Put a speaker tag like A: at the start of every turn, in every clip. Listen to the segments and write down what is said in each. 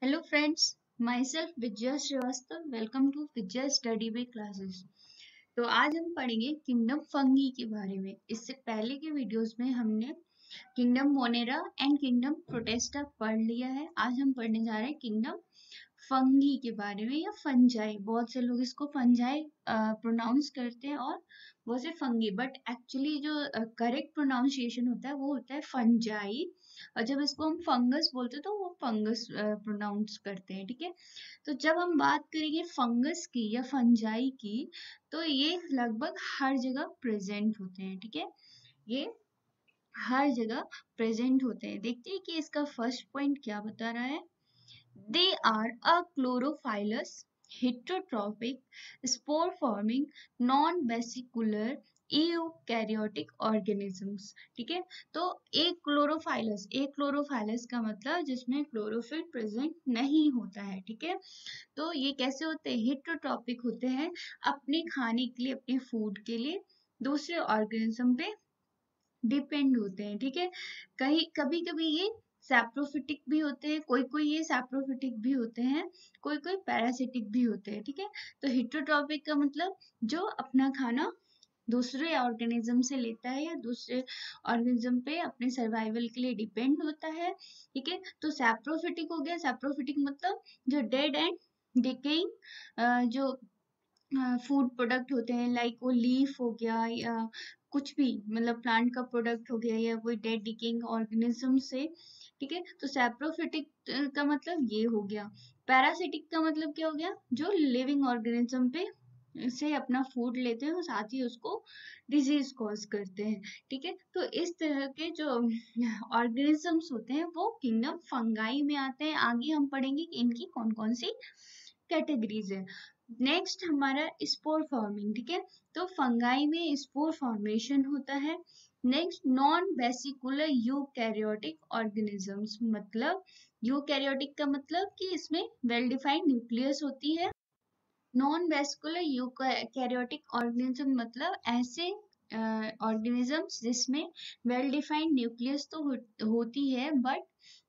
A: Hello friends, myself Vijaya Srivastav. Welcome to Vijaya Study Way Classes. तो आज हम पढ़ेंगे किंगडम फंगी के बारे में। इससे पहले के वीडियोस में हमने kingdom Monera and kingdom Protista पढ़ लिया है। आज हम पढ़ने जा रहे हैं किंगडम फंगी के बारे में या फंजाई। बहुत से लोग इसको फंजाई प्रोनाउंस करते हैं और बहुत से फंगी, बट एक्चुअली जो करेक्ट प्रोनाउंसिएशन होता है वो होता है फंजाई। और जब इसको हम फंगस बोलते हैं तो वो फंगस प्रोनाउंस करते हैं, ठीक है। तो जब हम बात करेंगे फंगस की या फंजाई की, तो ये लगभग हर जगह प्रेजेंट होते हैं, ठीक है। ये हर जगह प्रेजेंट होते हैं। देखते हैं कि इसका फर्स्ट पॉइंट क्या बता रहा है। They are achlorophyllous heterotrophic spore forming non vesicular eukaryotic organisms, ठीक है। तो एक क्लोरोफाइलस का मतलब जिसमें क्लोरोफिल प्रेजेंट नहीं होता है, ठीक है। तो ये कैसे होते हैं? हेट्रोट्रॉपिक होते हैं, अपने खाने के लिए, अपने फूड के लिए दूसरे ऑर्गेनिज्म पे डिपेंड होते हैं, ठीक है। कहीं कभी कभी ये सैप्रोफिटिक भी होते हैं, कोई कोई ये सैप्रोफिटिक भी होते हैं, कोई कोई पैरासिटिक भी होते हैं, ठीक है। तो हेट्रोट्रॉपिक का मतलब जो अपना खाना दूसरे ऑर्गेनिज्म से लेता है या दूसरे ऑर्गेनिज्म पे अपने सर्वाइवल के लिए डिपेंड होता है, ठीक है। तो सैप्रोफिटिक हो गया, सैप्रोफिटिक मतलब जो डेड एंड डिकेइंग जो फूड प्रोडक्ट होते हैं, लाइक वो लीफ हो गया या कुछ भी, मतलब प्लांट का प्रोडक्ट हो गया या कोई डेड डिकेइंग ऑर्गेनिज्म से, ठीक है। तो सैप्रोफिटिक का मतलब ये हो गया। पैरासिटिक का मतलब क्या हो गया? जो लिविंग ऑर्गेनिज्म पे से अपना फूड लेते हैं और साथ ही उसको डिजीज कॉज करते हैं, ठीक है। तो इस तरह के जो ऑर्गेनिजम्स होते हैं वो किंगडम फंगाई में आते हैं। आगे हम पढ़ेंगे कि इनकी कौन कौन सी कैटेगरीज है। नेक्स्ट हमारा स्पोर फॉर्मिंग, ठीक है। तो फंगाई में स्पोर फॉर्मेशन होता है। Next non vesicular eukaryotic organisms, मतलब यूकैरियोटिक का मतलब कि इसमें वेल डिफाइंड न्यूक्लियस होती है। नॉन वेस्कुलर यूकैरियोटिक ऑर्गेनिज्म मतलब ऐसे ऑर्गेनिजम्स जिसमें वेल डिफाइंड न्यूक्लियस तो होती है बट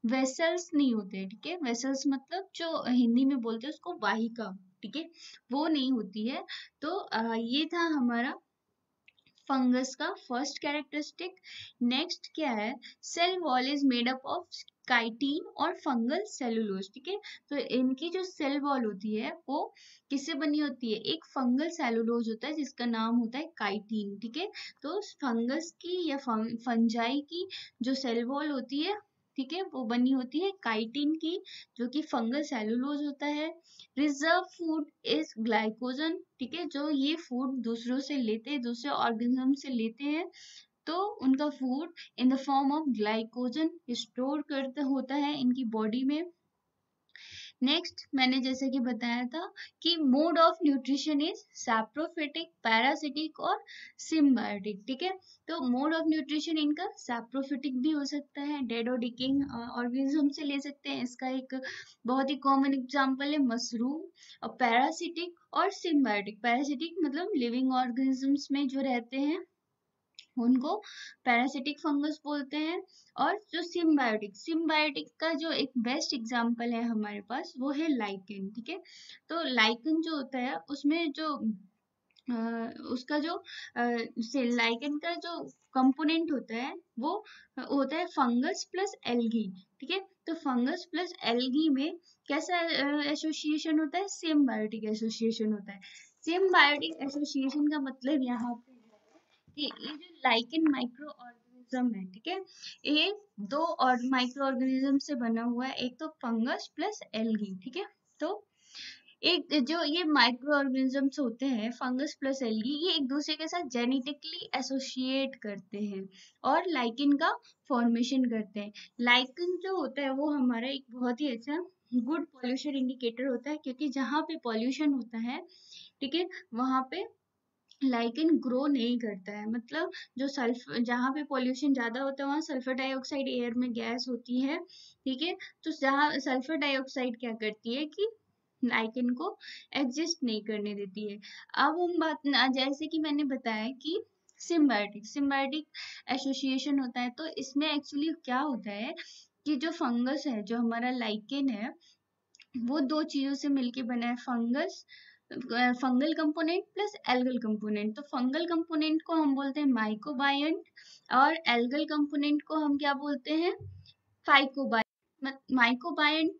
A: वेसल्स नहीं होते, ठीक है। वेसल्स मतलब जो हिंदी में बोलते हैं उसको वाहिका, ठीक है, वो नहीं होती है। तो ये था हमारा फंगस का फर्स्ट कैरेक्टरिस्टिक। नेक्स्ट क्या है? Cell wall is made up of chitin और फंगल सेलुलोज, ठीक है। तो इनकी जो सेल वॉल होती है वो किससे बनी होती है? एक फंगल सेलुलोज होता है जिसका नाम होता है काइटिन, ठीक है। तो फंगस की या फंजाई की जो सेल वॉल होती है, ठीक है, वो बनी होती है काइटिन की, जो कि फंगल सेलुलोज होता है। रिजर्व फूड इज ग्लाइकोजन, ठीक है। जो ये फूड दूसरों से लेते हैं, दूसरे ऑर्गेनिज्म से लेते हैं, तो उनका food in the form of glycogen store करता होता है इनकी बॉडी में। नेक्स्ट मैंने जैसे कि बताया था कि mode of nutrition is saprophytic, parasitic और सिम्बायोटिक, ठीक है। तो मोड ऑफ न्यूट्रिशन इनका सैप्रोफिटिक भी हो सकता है, डेड और डिकेइंग ऑर्गेनिज्म से ले सकते हैं। इसका एक बहुत ही कॉमन एग्जांपल है मशरूम। और पैरासिटिक और सिम्बायोटिक, पैरासिटिक मतलब लिविंग ऑर्गेनिजम्स में जो रहते हैं उनको पैरासिटिक फंगस बोलते हैं। और जो सिम्बायोटिक, सिम्बायोटिक का जो एक बेस्ट एग्जांपल है हमारे पास वो है लाइकेन, ठीक है। तो लाइकेन जो होता है उसमें जो उसका जो लाइकेन का जो कंपोनेंट होता है वो होता है फंगस प्लस एल्गी, ठीक है। तो फंगस प्लस एल्गी में कैसा एसोसिएशन होता है? सिम्बायोटिक एसोसिएशन होता है। सिम्बायोटिक एसोसिएशन का मतलब यहाँ पे कि ये जो लाइकेन माइक्रो ऑर्गेनिज्म है, ठीक है, ये दो और माइक्रो ऑर्गेनिज्म से बना हुआ है, एक तो फंगस प्लस एल्गी, ठीक है। तो एक जो ये माइक्रो ऑर्गेनिजम्स होते हैं फंगस प्लस एल्गी, ये एक दूसरे के साथ जेनेटिकली एसोसिएट करते हैं और लाइकेन का फॉर्मेशन करते हैं। लाइकेन जो होता है वो हमारा एक बहुत ही अच्छा गुड पॉल्यूशन इंडिकेटर होता है, क्योंकि जहाँ पे पॉल्यूशन होता है, ठीक है, वहां पे लाइकेन ग्रो नहीं करता है। मतलब जो सल्फर, जहाँ पे पॉल्यूशन ज्यादा होता है वहाँ सल्फर डाइऑक्साइड एयर में गैस होती है, ठीक है। तो जहाँ सल्फर डाइऑक्साइड क्या करती है कि लाइकेन को एग्जिस्ट नहीं करने देती है। अब हम जैसे कि मैंने बताया कि सिम्बायोटिक, सिम्बायोटिक एसोसिएशन होता है, तो इसमें एक्चुअली क्या होता है कि जो फंगस है, जो हमारा लाइकेन है, वो दो चीजों से मिलके बना है fungus, fungal component plus algal component. तो फंगल कंपोनेंट को हम बोलते हैं माइकोबायंट और एल्गल कंपोनेंट को हम क्या बोलते हैं, फाइकोबायंट। माइकोबायंट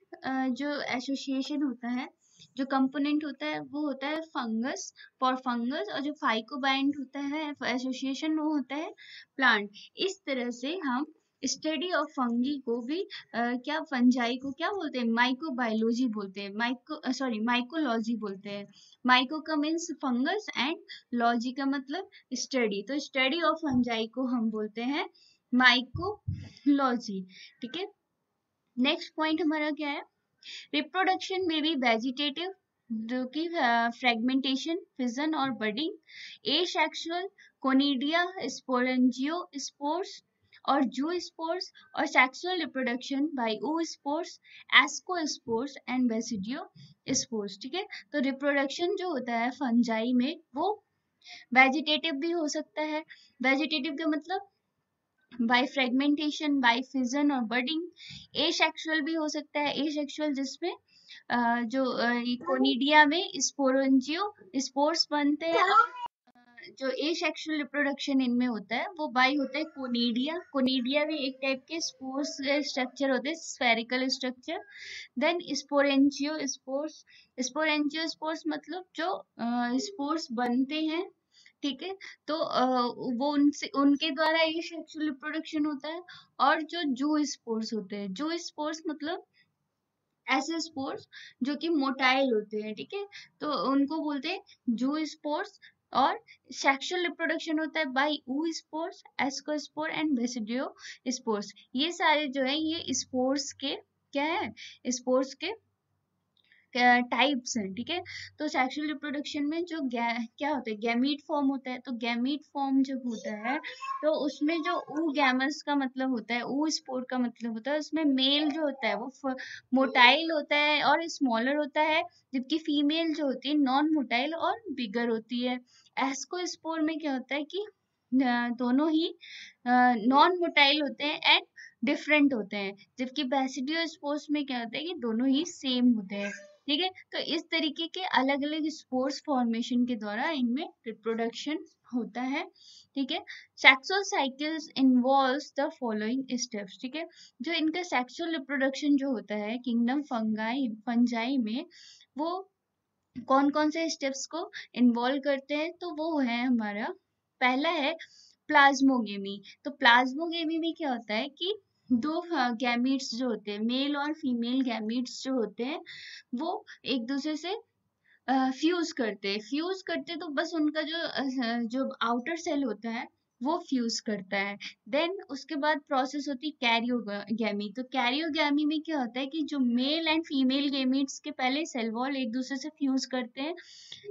A: जो एसोसिएशन होता है, जो कंपोनेंट होता है वो होता है फंगस, फॉर फंगस, और जो फाइकोबायंट होता है एसोसिएशन वो होता है प्लांट। इस तरह से हम स्टडी ऑफ फंगी को भी क्या फंजाई को क्या बोलते हैं, माइकोबायोलॉजी बोलते हैं, माइकोलॉजी बोलते हैं। माइको का मीन्स फंगस एंड लॉजी का मतलब स्टडी, तो स्टडी ऑफ फंजाई को हम बोलते हैं माइकोलॉजी। ठीक है, नेक्स्ट पॉइंट हमारा क्या है, रिप्रोडक्शन में भी वेजिटेटिव, जो कि फ्रेगमेंटेशन, फिजन और budding, asexual, conidia, sporangiospores और जू स्पोर्स, और sexual reproduction by oospores, ascospores and basidiospores. ठीक है, तो रिप्रोडक्शन जो होता है फंजाई में वो वेजिटेटिव भी हो सकता है। वेजिटेटिव का मतलब बाय फ्रेगमेंटेशन, बाय फिजन और बडिंग। एसेक्सुअल भी हो सकता है, एसेक्सुअल जिसमें जो कोनिडिया में स्पोरेंजियो स्पोर्स बनते हैं, और जो एसेक्सुअल रिप्रोडक्शन इनमें होता है वो बाय होता है कोनिडिया। कोनिडिया में एक टाइप के स्पोर्स स्ट्रक्चर होते हैं, spherical structure. Then स्पोरेंजियो spores, स्पोरेंजियो spores मतलब जो स्पोर्स बनते हैं, ठीक है, तो वो उनसे उनके द्वारा ये सेक्सुअल रिप्रोडक्शन होता है। और जो जू स्पोर्स होते हैं, जू स्पोर्स मतलब ऐसे स्पोर्स जो कि मोटाइल होते हैं, ठीक है, तो उनको बोलते हैं जू स्पोर्स। और सेक्सुअल रिप्रोडक्शन होता है बाय ऊ spores, ascospore and basidio spores. ये सारे जो है ये स्पोर्स के क्या है, स्पोर्स के टाइप्स हैं। ठीक है, तो सेक्सुअल रिप्रोडक्शन में जो क्या होता है, गैमीट फॉर्म होता है। तो गैमीट फॉर्म जब होता है तो उसमें जो ऊ गैमस का मतलब होता है, ऊ स्पोर का मतलब होता है, उसमें मेल जो होता है वो मोटाइल होता है और स्मॉलर होता है, जबकि फीमेल जो होती है नॉन मोटाइल और बिगर होती है। एस्कोस्पोर में क्या होता है कि दोनों ही नॉन मोटाइल होते हैं एंड डिफरेंट होते हैं, जबकि बेसिडियो स्पोर्स में क्या होता है कि दोनों ही सेम होते हैं। ठीक है, तो इस तरीके के अलग अलग स्पोर्स फॉर्मेशन के द्वारा इनमें रिप्रोडक्शन होता है। ठीक है, sexual cycles involves the following steps. ठीक है, जो इनका सेक्सुअल रिप्रोडक्शन जो होता है किंगडम फंजाई में, वो कौन कौन से स्टेप्स को इन्वॉल्व करते हैं, तो वो है हमारा पहला है प्लाज्मोगेमी। तो प्लाज्मोगेमी में क्या होता है कि दो गैमीट्स जो होते हैं, मेल और फीमेल गैमीट्स जो होते हैं, वो एक दूसरे से फ्यूज करते तो बस उनका जो आउटर सेल होता है वो फ्यूज करता है। देन उसके बाद प्रोसेस होती है कैरियोगैमी। तो कैरियोगैमी में क्या होता है कि जो मेल एंड फीमेल गैमीट्स के पहले सेल वॉल एक दूसरे से फ्यूज करते हैं।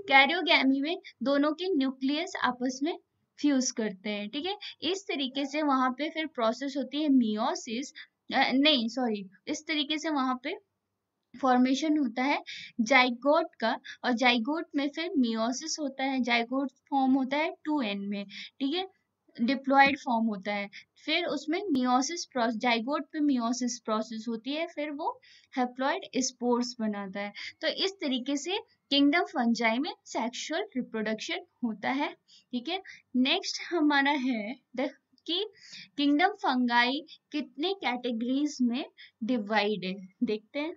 A: कैरियोगैमी में दोनों के न्यूक्लियस आपस में फ्यूज करते हैं। ठीक है, इस तरीके से वहां पे फिर प्रोसेस होती है मियोसिस, नहीं सॉरी, इस तरीके से वहां पे फॉर्मेशन होता है जाइगोट का, और जाइगोट में फिर मियोसिस होता है। जाइगोट फॉर्म होता है 2n में, ठीक है, डिप्लॉयड फॉर्म होता है। फिर उसमें मियोसिस प्रोसेस, जाइगोट पे मियोसिस प्रोसेस होती है, फिर वो हैप्लॉइड स्पोर्स बनाता है। तो इस तरीके से किंगडम फंजाई में सेक्सुअल रिप्रोडक्शन होता है। ठीक है, नेक्स्ट हमारा है कि किंगडम फंगाई कितने कैटेगरीज में डिवाइड है, देखते हैं।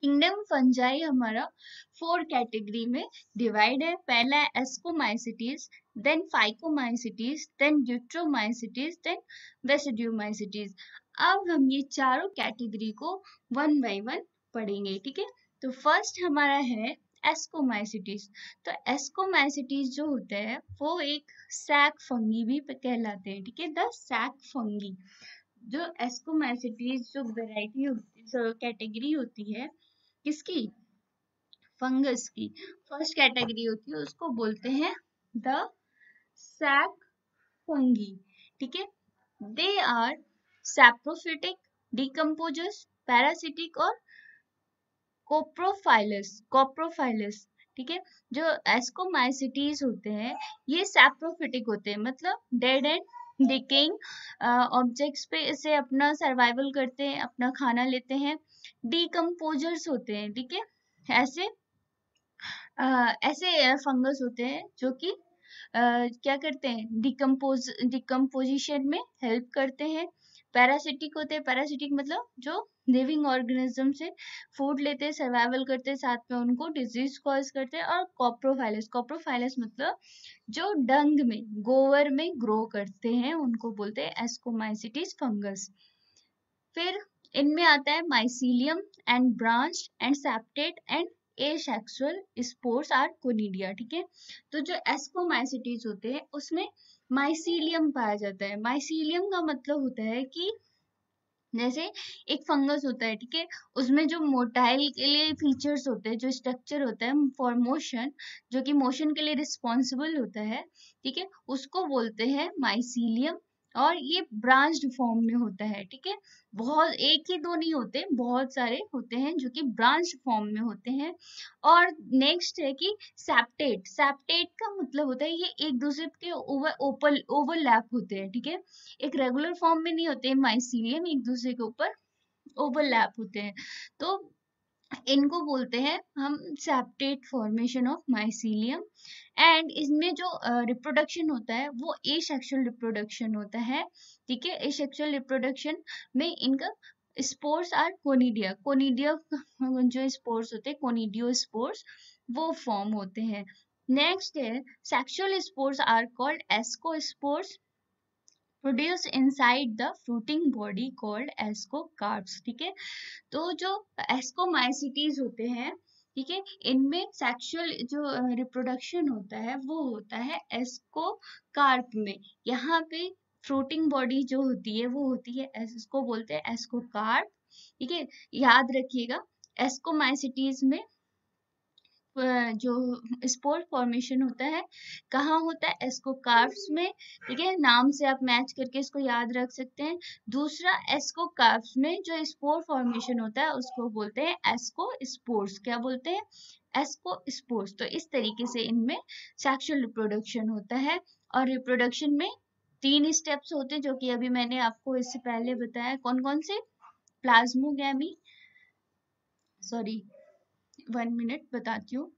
A: किंगडम फंजाई हमारा 4 कैटेगरी में डिवाइड है। पहला है ascomycetes, then phycomycetes, then deuteromycetes, then basidiomycetes. अब हम ये चारों कैटेगरी को 1 बाय 1 पढ़ेंगे। ठीक है, तो फर्स्ट हमारा है एस्कोमाइसिटीज। तो एस्कोमाइसिटीज जो होते हैं वो एक सैक फंगी भी कहलाते हैं। ठीक है, द सैक फंगी। जो एस्कोमाइसिटीज जो वेराइटी कैटेगरी होती है किसकी, फंगस की फर्स्ट कैटेगरी होती है, उसको बोलते हैं द सैक फंगी। ठीक है, they are saprophytic, decomposers, parasitic और कोप्रोफाइलस। ठीक है, जो एस्कोमाइसिटीज होते हैं ये सैप्रोफिटिक होते हैं, मतलब डेड एंड डिकेइंग ऑब्जेक्ट्स पे इसे अपना सर्वाइवल करते हैं, अपना खाना लेते हैं। डिकम्पोजर्स होते हैं, ठीक है। ऐसे ऐसे फंगस होते हैं जो कि क्या करते हैं, डिकम्पोजिशन में हेल्प करते हैं। पैरासिटिक होते हैं, पैरासिटिक मतलब जो लिविंग ऑर्गेनिज्म से फूड लेते हैं, सर्वाइवल करते हैं, साथ में उनको डिजीज कॉज करते हैं। और कॉप्रोफाइलस, कॉप्रोफाइलस मतलब जो डंग में, गोबर में ग्रो करते हैं, उनको बोलते हैं एस्कोमाइसिटीज फंगस। फिर इनमें आता है mycelium and branch and septate and asexual spores are conidia, ठीक है। तो जो एस्कोमाइसिटीज होते हैं उसमें माइसीलियम पाया जाता है। माइसीलियम का मतलब होता है कि जैसे एक फंगस होता है, ठीक है, उसमें जो मोटाइल के लिए फीचर्स होते हैं, जो स्ट्रक्चर होता है फॉर मोशन, जो कि मोशन के लिए रिस्पॉन्सिबल होता है, ठीक है, उसको बोलते हैं माइसीलियम। और ये ब्रांच्ड फॉर्म में होता है, ठीक है। बहुत एक ही दो नहीं होते, बहुत सारे होते हैं जो कि ब्रांच्ड फॉर्म में होते हैं। और नेक्स्ट है कि सेप्टेट, सेप्टेट का मतलब होता है ये एक दूसरे के ओवरलैप होते हैं, ठीक है। एक रेगुलर फॉर्म में नहीं होते माइसीलियम, एक दूसरे के ऊपर ओवरलैप होते हैं। तो इनको बोलते हैं हम septate formation of mycelium. And इसमें जो रिप्रोडक्शन होता है वो एसेक्सुअल रिप्रोडक्शन होता है, ठीक है। एसेक्सुअल रिप्रोडक्शन में इनका स्पोर्स आर कोनिडिया, कोनिडिया जो स्पोर्स होते हैं, कोनिडियो स्पोर्स, वो फॉर्म होते हैं। नेक्स्ट है sexual spores are called ascospores produce inside the fruiting body called ascocarps, ठीक है। तो जो एस्कोमाइसिटीज होते हैं, ठीक है, इनमें सेक्सुअल जो रिप्रोडक्शन होता है वो होता है एस्कोकार्प में। यहाँ पे फ्रूटिंग बॉडी जो होती है वो होती है, इसको बोलते हैं एस्कोकार्प, ठीक है। याद रखिएगा एस्कोमाइसिटीज में जो स्पोर फॉर्मेशन होता है कहाँ होता है, एस्कोकार्प्स में, ठीक है। नाम से आप मैच करके इसको याद रख सकते हैं। दूसरा एस्कोकार्प्स में जो स्पोर फॉर्मेशन होता है उसको बोलते हैं एस्कोस्पोर्स, क्या बोलते हैं, एस्कोस्पोर्स। तो इस तरीके से इनमें सेक्सुअल रिप्रोडक्शन होता है। और रिप्रोडक्शन में 3 स्टेप्स होते हैं जो कि अभी मैंने आपको इससे पहले बताया। कौन कौन से, प्लाज्मोगैमी, सॉरी 1 मिनट बताती हूँ।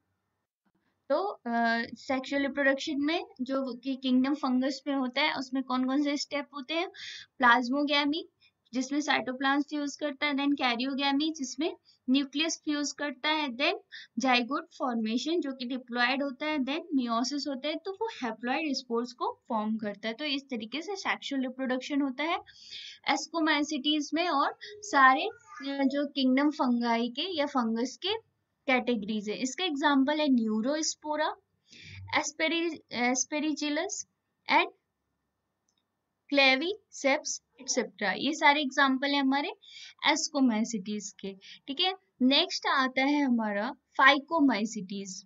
A: तो सेक्सुअल रिप्रोडक्शन में जो कि किंगडम फंगस में होता है उसमें कौन कौन से स्टेप होते हैं, प्लाज्मोगैमी जिसमें साइटोप्लाज्म फ्यूज करता है, देन कैरियोगैमी जिसमें न्यूक्लियस फ्यूज करता है, देन जाइगोट फॉर्मेशन जो कि डिप्लॉयड होता है, देन मियोसिस होता है, तो वो हैप्लॉइड स्पोर्स को फॉर्म करता है। तो इस तरीके से सेक्सुअल रिप्रोडक्शन होता है एस्कोमाइसिटीज में। और सारे जो किंगडम फंगाई के या फंगस के कैटेगरीज है, इसका एग्जांपल है न्यूरोस्पोरा, एस्पेरिजिलस एंड क्लेविसेप्स एटसेट्रा। ये सारे एग्जांपल है हमारे एस्कोमाइसिटीज के, ठीक है। नेक्स्ट आता है हमारा फाइकोमाइसिटीज।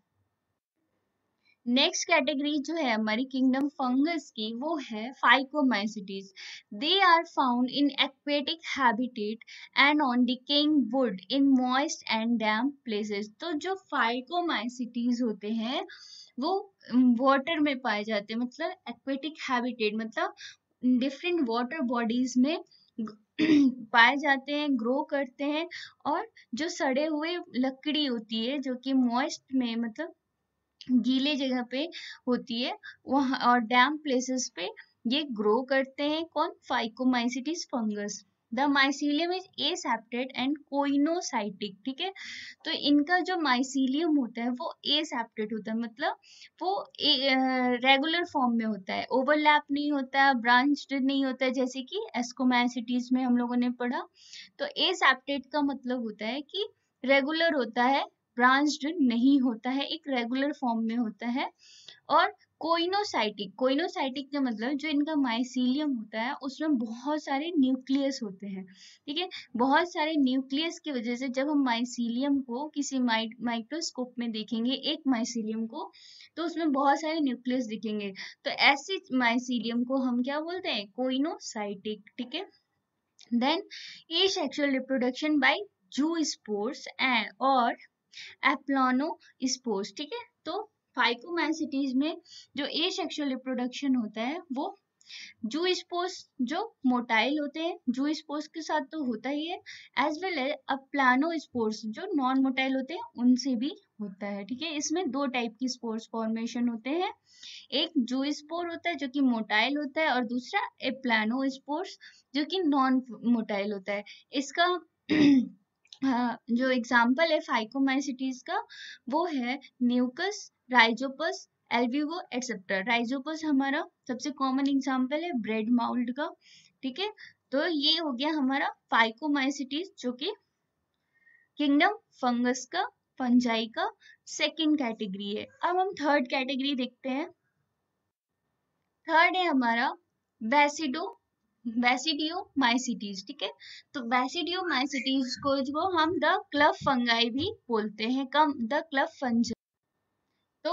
A: नेक्स्ट कैटेगरी जो है हमारी किंगडम फंगस की वो है phycomycetes. They are found in aquatic habitat and on decaying wood in moist and damp places. तो जो फाइकोमाइसिटीज होते हैं वो वाटर में पाए जाते हैं, मतलब एक्वेटिक हैबिटेट मतलब डिफरेंट वाटर बॉडीज में पाए जाते हैं, ग्रो करते हैं। और जो सड़े हुए लकड़ी होती है जो कि मॉइस्ट में मतलब गीले जगह पे होती है वहाँ, और डैम प्लेसेस पे ये ग्रो करते हैं। कौन, phycomycetes fungus. The mycelium is aseptate and coenocytic, ठीक है। तो इनका जो माइसीलियम होता है वो एसेप्टेड होता है, मतलब वो रेगुलर फॉर्म में होता है, ओवरलैप नहीं होता है, ब्रांच्ड नहीं होता है जैसे कि एस्कोमाइसिटीज में हम लोगों ने पढ़ा। तो एसेप्टेड का मतलब होता है कि रेगुलर होता है, ब्रांच्ड नहीं होता है, एक रेगुलर फॉर्म में होता है। और कोइनोसाइटिक, कोइनोसाइटिक का मतलब जो इनका माइसीलियम होता है उसमें बहुत सारे न्यूक्लियस होते हैं, ठीक है। बहुत सारे न्यूक्लियस की वजह से जब हम माइसीलियम को किसी माइक्रोस्कोप में देखेंगे, एक माइसीलियम को, तो उसमें बहुत सारे न्यूक्लियस दिखेंगे। तो ऐसे माइसीलियम को हम क्या बोलते हैं, कोइनोसाइटिक, ठीक है। Then asexual reproduction by zoospores और एप्लानोस्पोर्स, ठीक है। तो फाइकोमाइसिटीज में जो एसेक्सुअल रिप्रोडक्शन होता है वो जू स्पोर्स जो मोटाइल होते हैं, जू स्पोर्स के साथ तो होता ही है, एज वेल एज अब प्लानो स्पोर्स जो नॉन मोटाइल होते हैं उनसे भी होता है। ठीक है, इसमें दो टाइप की स्पोर्स फॉर्मेशन होते हैं, एक जू स्पोर होता है जो कि मोटाइल होता है और दूसरा ए प्लानो स्पोर्स जो कि नॉन मोटाइल होता है। इसका जो एग्जाम्पल है फाइकोमाइसिटीज का वो है म्यूकस, राइजोपस, एल्ब्यूगो एक्सेप्टर। राइजोपस हमारा सबसे कॉमन एग्जाम्पल है ब्रेड माउल्ड का। ठीक है, तो ये हो गया हमारा फाइकोमाइसिटीज जो कि किंगडम फंगस का, फंजाई का सेकंड कैटेगरी है। अब हम थर्ड कैटेगरी देखते हैं। थर्ड है हमारा बैसिडियोमाइसिटीज। ठीक है, तो बैसिडियोमाइसिटीज को जो हम द क्लब फंगाई भी बोलते हैं, द क्लब फंजाई। तो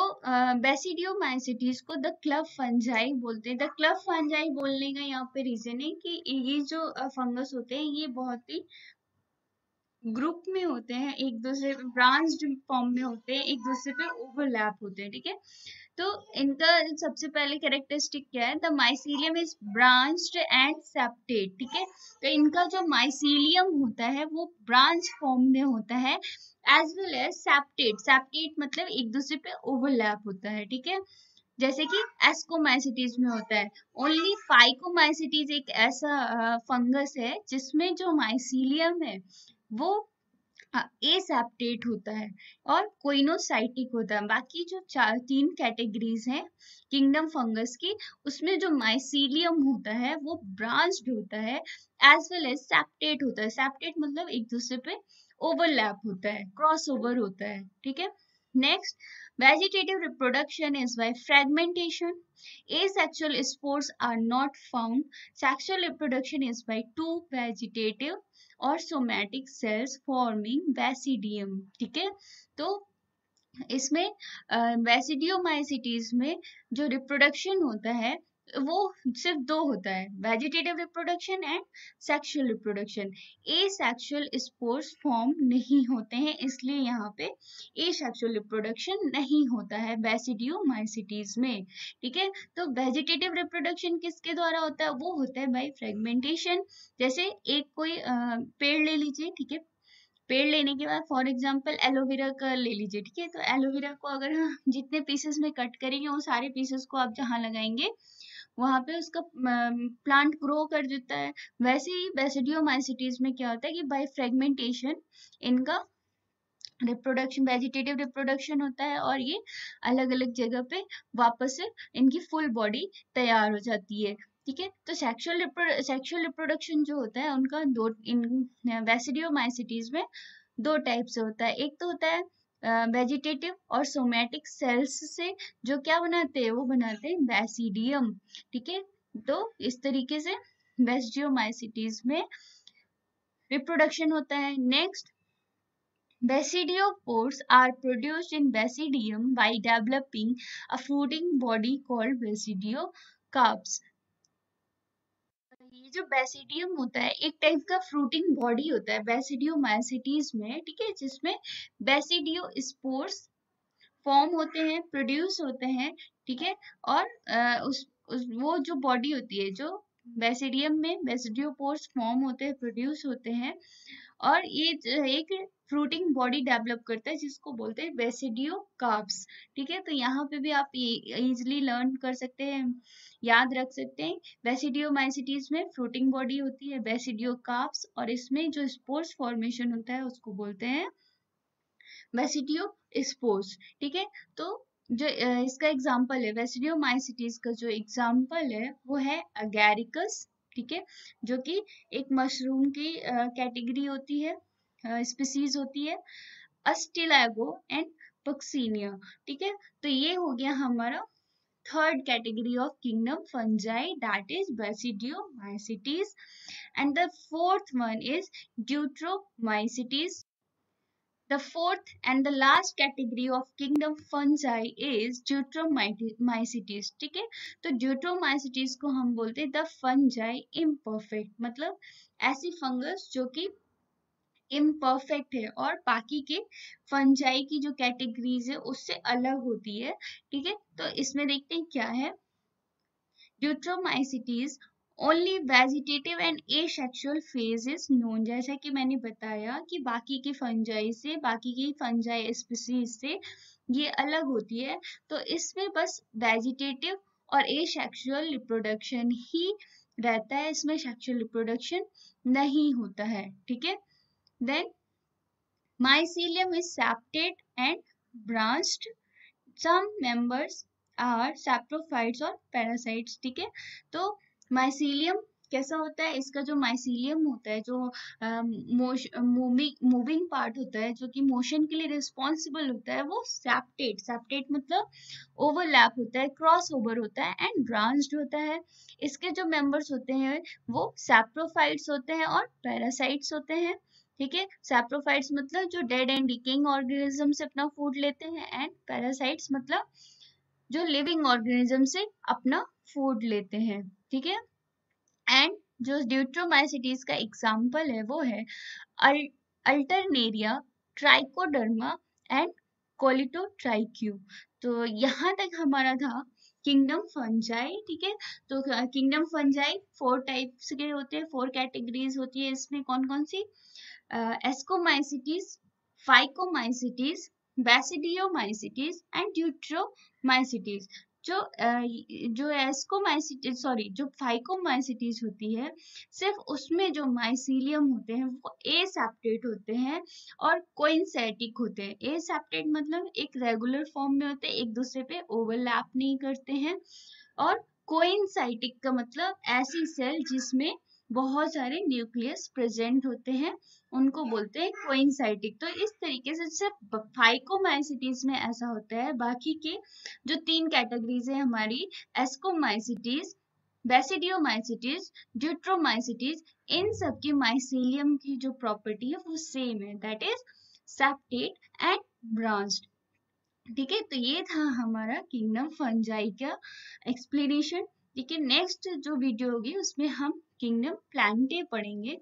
A: बैसिडियोमाइसिटीज को द क्लब फंजाई बोलते हैं। द क्लब फंजाई बोलने का यहाँ पे रीजन है कि ये जो फंगस होते हैं ये बहुत ही ग्रुप में होते हैं, एक दूसरे ब्रांच्ड फॉर्म में होते हैं, एक दूसरे पे ओवरलैप होते हैं। ठीक है, तो इनका सबसे पहले कैरेक्टरिस्टिक क्या है, the mycelium is branched and septate. ठीक है, तो इनका जो माइसीलियम होता है वो ब्रांच फॉर्म में होता है, as well as septate. Septate मतलब एक दूसरे पे ओवरलैप होता है। ठीक है, जैसे कि एस्कोमाइसिटीज में होता है। ओनली फाइकोमाइसिटीज एक ऐसा फंगस है जिसमें जो माइसीलियम है वो एसेप्टेट होता है और कोइनोसाइटिक होता है। बाकी जो तीन कैटेगरीज हैं किंगडम फंगस की, उसमें जो माइसीलियम होता है वो ब्रांच्ड होता है, एज वेल एज सेप्टेट होता है। सेप्टेट मतलब एक दूसरे पे ओवरलैप होता है, क्रॉस ओवर होता है। ठीक है, next, vegetative reproduction is by fragmentation. Asexual spores are not found. Sexual reproduction is by two vegetative और सोमैटिक सेल्स फॉर्मिंग बैसिडियम। ठीक है, तो इसमें बैसिडियोमाइसिटीज में जो रिप्रोडक्शन होता है वो सिर्फ दो होता है, vegetative reproduction and sexual reproduction. A sexual spores form नहीं होते हैं, इसलिए यहाँ पे ए सेक्सुअल रिप्रोडक्शन नहीं होता है बैसिडियोमाइसिटीज में। ठीक है, तो वेजिटेटिव रिप्रोडक्शन किसके द्वारा होता है, वो होता है बाय फ्रेगमेंटेशन। जैसे एक कोई पेड़ ले लीजिए। ठीक है, पेड़ लेने के बाद फॉर एग्जांपल एलोवेरा का ले लीजिए। ठीक है, तो एलोवेरा को अगर हम जितने पीसेस में कट करेंगे वो सारे पीसेस को आप जहाँ लगाएंगे वहां पे उसका प्लांट ग्रो कर देता है। वैसे ही बैसिडियोमाइसिटीज में क्या होता है कि बाय फ्रेगमेंटेशन इनका रिप्रोडक्शन, वेजिटेटिव रिप्रोडक्शन होता है और ये अलग अलग जगह पे वापस से इनकी फुल बॉडी तैयार हो जाती है। ठीक है, तो सेक्सुअल रिप्रोडक्शन जो होता है उनका दो, इन बैसिडियोमाइसिटीज में दो टाइप से होता है। एक तो होता है वेजिटेटिव और सोमैटिक सेल्स से जो क्या बनाते हैं, वो बनाते हैं बैसिडियम। ठीक है, तो इस तरीके से बैसिडियोमाइसिटीज में रिप्रोडक्शन होता है। Next, Basidiopores are produced in basidium by developing a fruiting body called basidiocarps. ये जो बैसिडियम होता है एक टाइप का फ्रूटिंग बॉडी होता है बैसिडियोमाइसिटीज में। ठीक है, जिसमें बैसिडियो स्पोर्स फॉर्म होते हैं, प्रोड्यूस होते हैं। ठीक है, और वो जो बॉडी होती है जो बैसिडियम में बैसिडियोपोर्स फॉर्म होते हैं, प्रोड्यूस होते हैं और ये एक फ्रूटिंग बॉडी डेवलप करता है जिसको बोलते हैं बेसिडियोकार्प्स। ठीक है, तो यहाँ पे भी आप इजिली लर्न कर सकते हैं, याद रख सकते हैं। बेसिडियोमाइसिटीज में फ्रूटिंग बॉडी होती है बेसिडियोकार्प्स और इसमें जो स्पोर्स फॉर्मेशन होता है उसको बोलते हैं बेसिडियोस्पोर्स। ठीक है, तो जो इसका एग्जाम्पल है बेसिडियोमाइसिटीज का जो एग्जाम्पल है वो है अगैरिकस। ठीक है, जो कि एक मशरूम की कैटेगरी होती है, स्पीसीज होती है, अस्टिलागो एंड पक्सीनिया। ठीक है, तो ये हो गया हमारा third category of kingdom fungi, that is basidiomycetes, and the fourth one is Deuteromycetes. The fourth and the last category of kingdom fungi is Deuteromycetes। ठीक है, तो Deuteromycetes को हम बोलते हैं the fungi imperfect, मतलब ऐसी फंगस जो कि इम्परफेक्ट है और बाकी के फंजाई की जो कैटेगरीज है उससे अलग होती है। ठीक है, तो इसमें देखते हैं क्या है। Deuteromycetes only vegetative and asexual phase is known. जैसा कि मैंने बताया कि बाकी के फंजाई से, बाकी की फंजाई स्पीसीज से ये अलग होती है, तो इसमें बस वेजिटेटिव और एसेक्सुअल रिप्रोडक्शन ही रहता है, इसमें सेक्सुअल रिप्रोडक्शन नहीं होता है। ठीक है, then mycelium is septate and branched. Some members are saprophytes और parasites। ठीक है, तो माइसीलियम कैसा होता है, इसका जो माइसीलियम होता है, जो मूविंग पार्ट होता है, जो कि मोशन के लिए रिस्पॉन्सिबल होता है, वो सेप्टेट मतलब ओवरलैप होता है, क्रॉस ओवर होता है, एंड ब्रांच्ड होता है। इसके जो मेंबर्स होते हैं वो सैप्रोफाइट्स होते हैं और पैरासाइट्स होते हैं। ठीक है, सैप्रोफाइट्स मतलब जो डेड एंड डिकेइंग ऑर्गेनिज्म से अपना फूड लेते हैं, एंड पैरासाइट्स मतलब जो लिविंग ऑर्गेनिज्म से अपना फूड लेते हैं। ठीक है, एंड जो ड्यूट्रोमाइसिटीज का एग्जाम्पल है वो है अल्टरनेरिया, ट्राइकोडर्मा एंड कोलिटोट्राइक्यू। तो यहाँ तक हमारा था किंगडम फंजाई। ठीक है, तो किंगडम फंजाई 4 टाइप्स के होते हैं, 4 कैटेगरीज होती है। इसमें कौन कौन सी? Ascomycetes, phycomycetes, basidiomycetes and deuteromycetes. जो एस्कोमाइसिटीज जो फाइकोमाइसिटीज होती है, सिर्फ उसमें जो माइसीलियम होते हैं वो एसेप्टेट होते हैं और कोइंसेटिक होते हैं। एसेप्टेट मतलब एक रेगुलर फॉर्म में होते हैं, एक दूसरे पे ओवरलैप नहीं करते हैं, और कोइंसाइटिक का मतलब ऐसी सेल जिसमें बहुत सारे न्यूक्लियस प्रेजेंट होते हैं, उनको बोलते हैं कोइंसाइटिक। तो इस तरीके से सिर्फ फाइकोमाइसिटीज में ऐसा होता है। बाकी के जो 3 कैटेगरीज है हमारी, एस्कोमाइसिटीज, बेसिडियोमाइसिटीज, ड्यूट्रोमाइसिटीज, इन सब की माइसीलियम की जो प्रॉपर्टी है वो सेम है, that is septate and branched. ठीक है, तो ये था हमारा किंगडम फंजाई का एक्सप्लेनेशन। ठीक है, नेक्स्ट जो वीडियो होगी उसमें हम किंगडम प्लांटे पढ़ेंगे।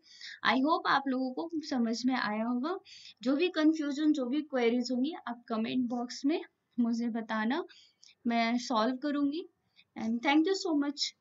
A: आई होप आप लोगों को समझ में आया होगा। जो भी कंफ्यूजन, जो भी क्वेरीज होंगी, आप कमेंट बॉक्स में मुझे बताना, मैं सॉल्व करूंगी। And thank you so much.